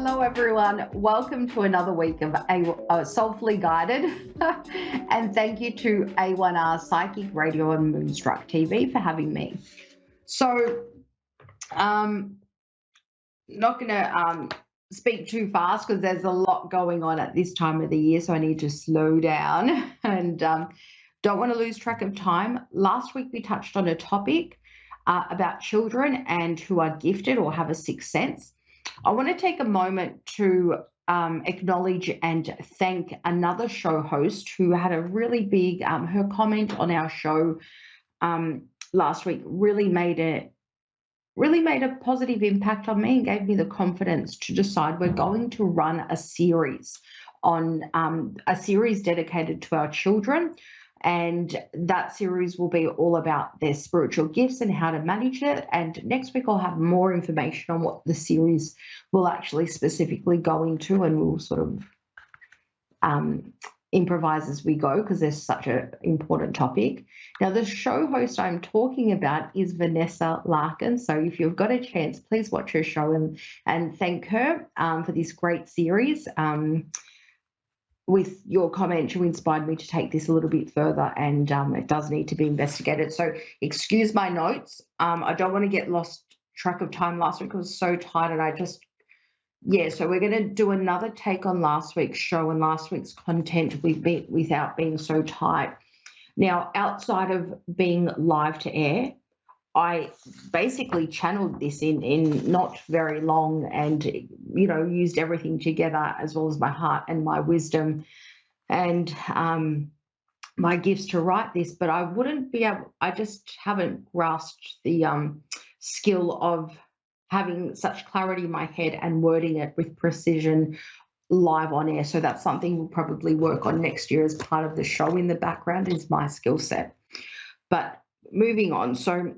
Hello, everyone. Welcome to another week of Soulfully Guided. And thank you to A1R Psychic Radio and Moonstruck TV for having me. So, not going to speak too fast because there's a lot going on at this time of the year, so I need to slow down and don't want to lose track of time. Last week, we touched on a topic about children and who are gifted or have a sixth sense. I want to take a moment to acknowledge and thank another show host who had a really big, her comment on our show last week really made a positive impact on me and gave me the confidence to decide we're going to run a series on a series dedicated to our children. And that series will be all about their spiritual gifts and how to manage it. And next week, I'll have more information on what the series will actually specifically go into, and we'll sort of improvise as we go because there's such an important topic. Now, the show host I'm talking about is Vanessa Larkin. So if you've got a chance, please watch her show and thank her for this great series. With your comment, you inspired me to take this a little bit further, and it does need to be investigated. So excuse my notes. I don't want to get lost track of time. Last week I was so tired, and so we're going to do another take on last week's show and last week's content without being so tight. Now, outside of being live to air, I basically channeled this in not very long and, used everything together as well as my heart and my wisdom and my gifts to write this. But I just haven't grasped the skill of having such clarity in my head and wording it with precision live on air. So that's something we'll probably work on next year as part of the show. In the background is my skill set. But moving on. So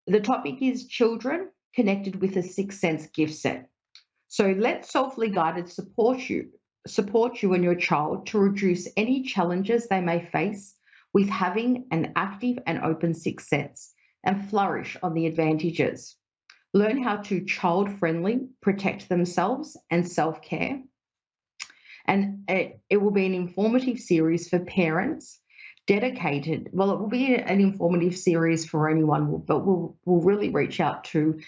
the topic is children connected with a sixth sense gift set. So let Soulfully Guided support you and your child to reduce any challenges they may face with having an active and open sixth sense and flourish on the advantages. Learn how to child-friendly protect themselves and self-care. And it will be an informative series for parents dedicated. Well, it will be an informative series for anyone, but we'll really reach out to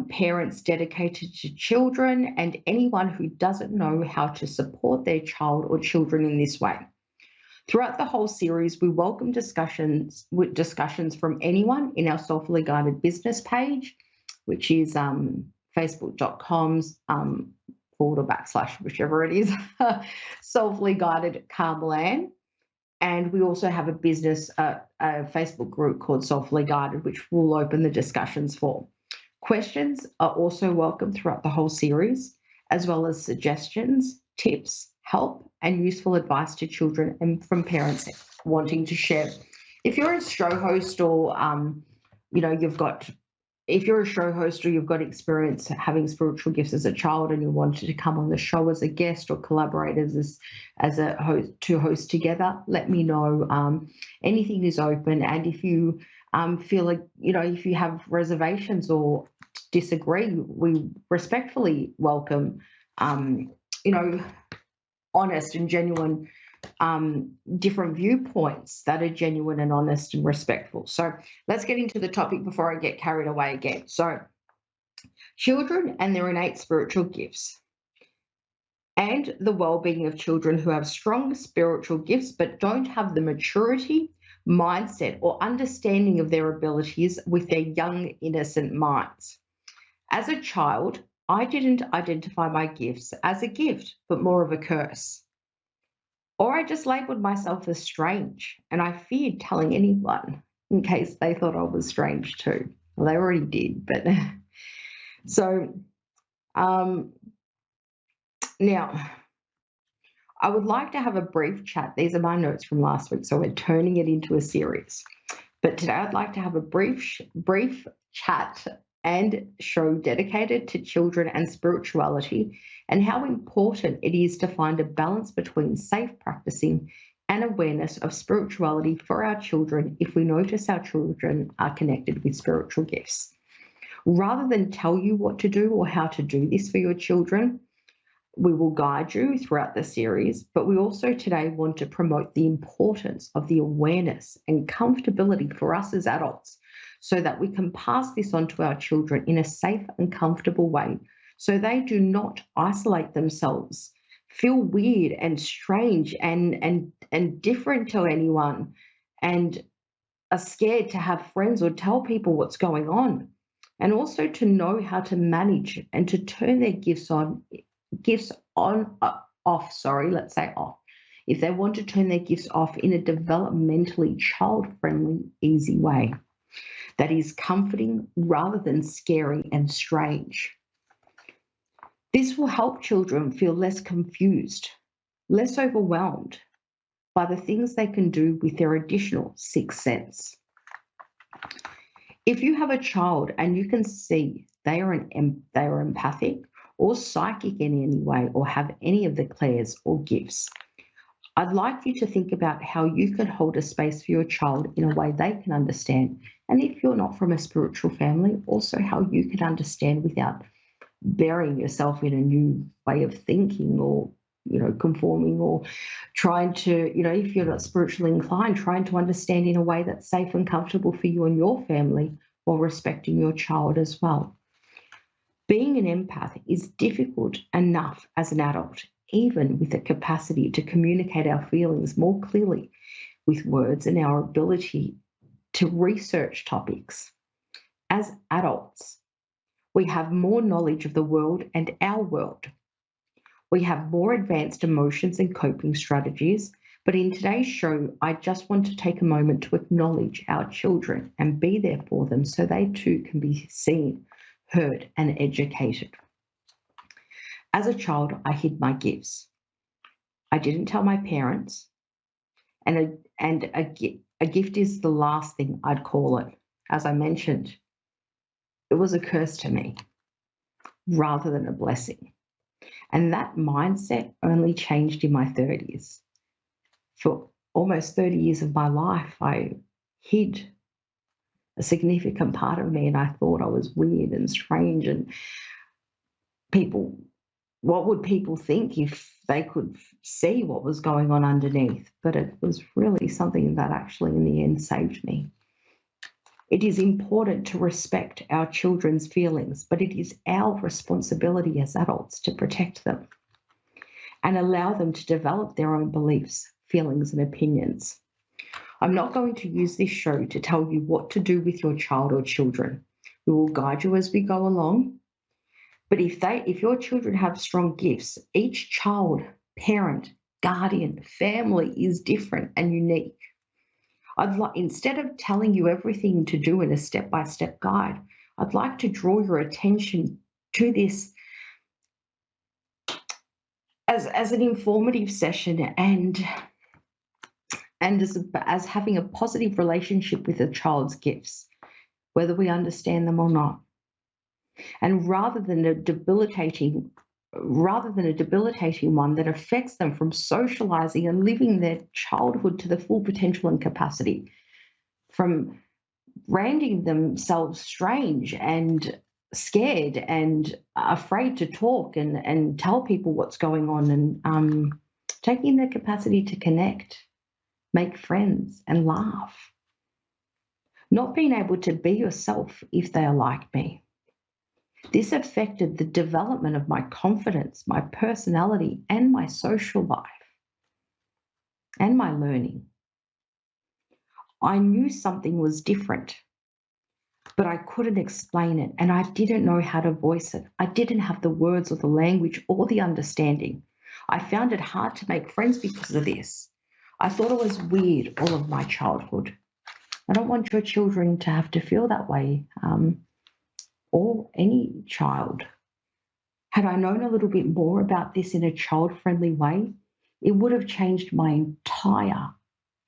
parents dedicated to children and anyone who doesn't know how to support their child or children in this way. Throughout the whole series, we welcome discussions from anyone in our Soulfully Guided business page, which is facebook.com/ whichever it is, Soulfully Guided Carmel-Anne. And we also have a business, a Facebook group called Soulfully Guided, which we'll open the discussions for. Questions are also welcome throughout the whole series, as well as suggestions, tips, help, and useful advice to children and from parents wanting to share. If you're a show host or, if you're a show host or you've got experience having spiritual gifts as a child and you wanted to come on the show as a guest or collaborate as a host to host together, let me know. Anything is open. And if you feel like, if you have reservations or disagree, we respectfully welcome, honest and genuine different viewpoints that are genuine and honest and respectful. So let's get into the topic before I get carried away again. So children and their innate spiritual gifts and the well-being of children who have strong spiritual gifts but don't have the maturity, mindset, or understanding of their abilities with their young, innocent minds. As a child, I didn't identify my gifts as a gift, but more of a curse. Or I just labelled myself as strange, and I feared telling anyone in case they thought I was strange too. Well, they already did, but so now I would like to have a brief chat. These are my notes from last week, so we're turning it into a series. But today I'd like to have a brief chat and show dedicated to children and spirituality and how important it is to find a balance between safe practicing and awareness of spirituality for our children if we notice our children are connected with spiritual gifts. Rather than tell you what to do or how to do this for your children, we will guide you throughout the series, but we also today want to promote the importance of the awareness and comfortability for us as adults so that we can pass this on to our children in a safe and comfortable way so they do not isolate themselves, feel weird and strange and different to anyone, and are scared to have friends or tell people what's going on. And also to know how to manage and to turn their gifts off. If they want to turn their gifts off in a developmentally child-friendly, easy way that is comforting rather than scary and strange. This will help children feel less confused, less overwhelmed by the things they can do with their additional sixth sense. If you have a child and you can see they are empathic or psychic in any way or have any of the clairs or gifts, I'd like you to think about how you can hold a space for your child in a way they can understand. And if you're not from a spiritual family, also how you can understand without burying yourself in a new way of thinking or, conforming or trying to, if you're not spiritually inclined, trying to understand in a way that's safe and comfortable for you and your family while respecting your child as well. Being an empath is difficult enough as an adult, even with the capacity to communicate our feelings more clearly with words and our ability to research topics. As adults, we have more knowledge of the world and our world. We have more advanced emotions and coping strategies, but in today's show, I just want to take a moment to acknowledge our children and be there for them so they too can be seen, heard, and educated. As a child, I hid my gifts. I didn't tell my parents, and a gift is the last thing I'd call it. As I mentioned, it was a curse to me rather than a blessing. And that mindset only changed in my 30s. For almost 30 years of my life, I hid a significant part of me and I thought I was weird and strange and what would people think if they could see what was going on underneath? But it was really something that actually in the end saved me. It is important to respect our children's feelings, but it is our responsibility as adults to protect them and allow them to develop their own beliefs, feelings, and opinions. I'm not going to use this show to tell you what to do with your child or children. We will guide you as we go along. But if your children have strong gifts, each child, parent, guardian, family is different and unique. Instead of telling you everything to do in a step-by-step guide, I'd like to draw your attention to this as an informative session and as having a positive relationship with a child's gifts, whether we understand them or not. And rather than a debilitating one that affects them from socializing and living their childhood to the full potential and capacity, from branding themselves strange and scared and afraid to talk and tell people what's going on, and taking their capacity to connect, make friends and laugh. Not being able to be yourself if they are like me. This affected the development of my confidence, my personality, and my social life, and my learning. I knew something was different, but I couldn't explain it, and I didn't know how to voice it. I didn't have the words or the language or the understanding. I found it hard to make friends because of this. I thought it was weird all of my childhood. I don't want your children to have to feel that way. Or any child. Had I known a little bit more about this in a child-friendly way, it would have changed my entire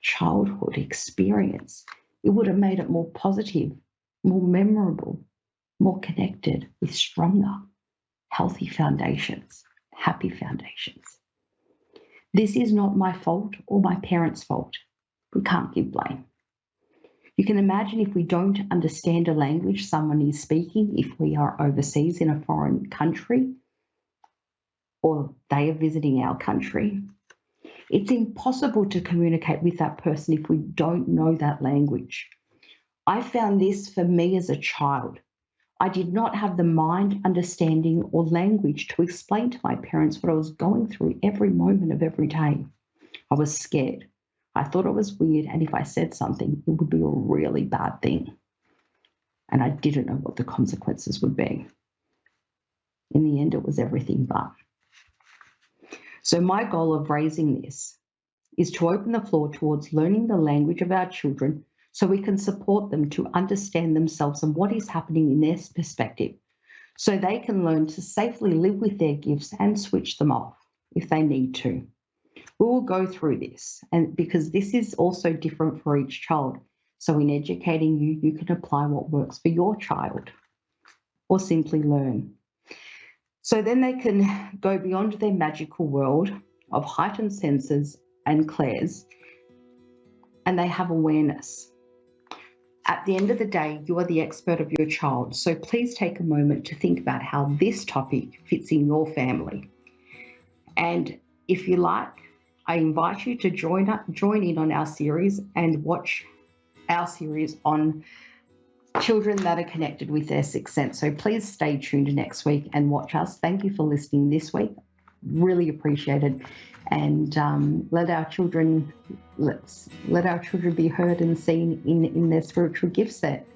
childhood experience. It would have made it more positive, more memorable, more connected with stronger, healthy foundations, happy foundations. This is not my fault or my parents' fault. We can't give blame. You can imagine if we don't understand a language someone is speaking, if we are overseas in a foreign country or they are visiting our country, it's impossible to communicate with that person if we don't know that language. I found this for me as a child. I did not have the mind, understanding, or language to explain to my parents what I was going through every moment of every day. I was scared. I thought it was weird, and if I said something, it would be a really bad thing. And I didn't know what the consequences would be. In the end, it was everything but. So my goal of raising this is to open the floor towards learning the language of our children so we can support them to understand themselves and what is happening in their perspective, so they can learn to safely live with their gifts and switch them off if they need to. We will go through this, and because this is also different for each child. So in educating you, you can apply what works for your child or simply learn. So then they can go beyond their magical world of heightened senses and clairs, and they have awareness. At the end of the day, you are the expert of your child. So please take a moment to think about how this topic fits in your family. And if you like, I invite you to join in on our series and watch our series on children that are connected with their sixth sense. So please stay tuned next week and watch us. Thank you for listening this week. Really appreciate it. And let our children be heard and seen in their spiritual gift set.